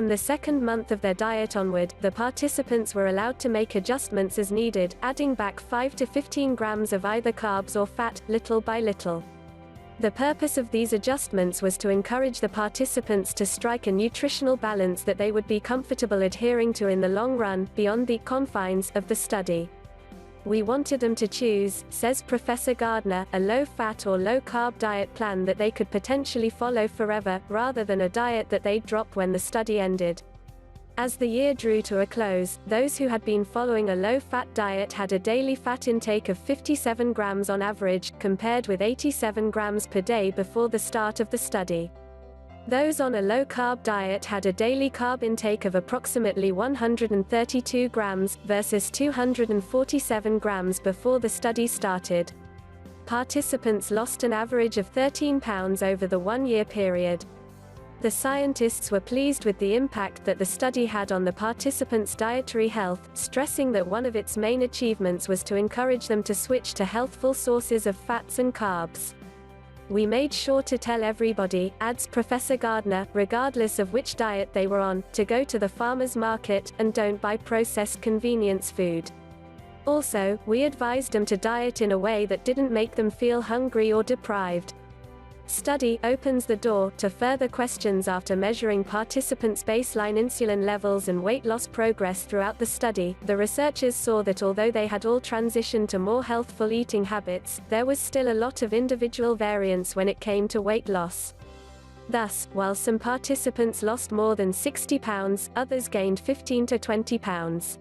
From the second month of their diet onward, the participants were allowed to make adjustments as needed, adding back 5 to 15 grams of either carbs or fat, little by little. The purpose of these adjustments was to encourage the participants to strike a nutritional balance that they would be comfortable adhering to in the long run, beyond the confines of the study. We wanted them to choose, says Professor Gardner, a low-fat or low-carb diet plan that they could potentially follow forever, rather than a diet that they'd drop when the study ended. As the year drew to a close, those who had been following a low-fat diet had a daily fat intake of 57 grams on average, compared with 87 grams per day before the start of the study. Those on a low-carb diet had a daily carb intake of approximately 132 grams, versus 247 grams before the study started. Participants lost an average of 13 pounds over the one-year period. The scientists were pleased with the impact that the study had on the participants' dietary health, stressing that one of its main achievements was to encourage them to switch to healthful sources of fats and carbs. We made sure to tell everybody, adds Professor Gardner, regardless of which diet they were on, to go to the farmer's market, and don't buy processed convenience food. Also, we advised them to diet in a way that didn't make them feel hungry or deprived. Study opens the door to further questions. After measuring participants' baseline insulin levels and weight loss progress throughout the study, the researchers saw that although they had all transitioned to more healthful eating habits, there was still a lot of individual variance when it came to weight loss. Thus, while some participants lost more than 60 pounds, others gained 15 to 20 pounds.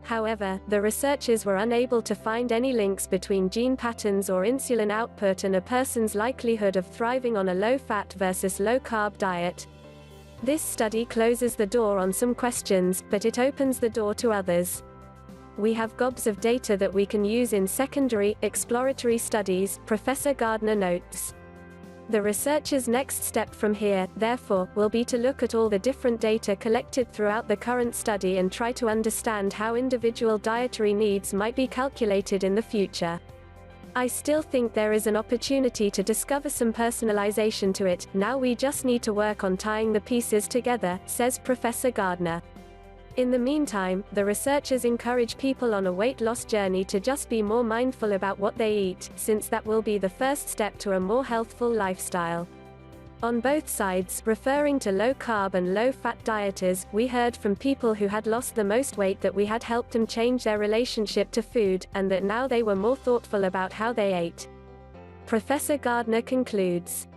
However, the researchers were unable to find any links between gene patterns or insulin output and a person's likelihood of thriving on a low-fat versus low-carb diet. This study closes the door on some questions, but it opens the door to others. We have gobs of data that we can use in secondary, exploratory studies, Professor Gardner notes. The researchers' next step from here, therefore, will be to look at all the different data collected throughout the current study and try to understand how individual dietary needs might be calculated in the future. I still think there is an opportunity to discover some personalization to it. Now we just need to work on tying the pieces together, says Professor Gardner. In the meantime, the researchers encourage people on a weight loss journey to just be more mindful about what they eat, since that will be the first step to a more healthful lifestyle. On both sides, referring to low-carb and low-fat dieters, we heard from people who had lost the most weight that we had helped them change their relationship to food, and that now they were more thoughtful about how they ate. Professor Gardner concludes,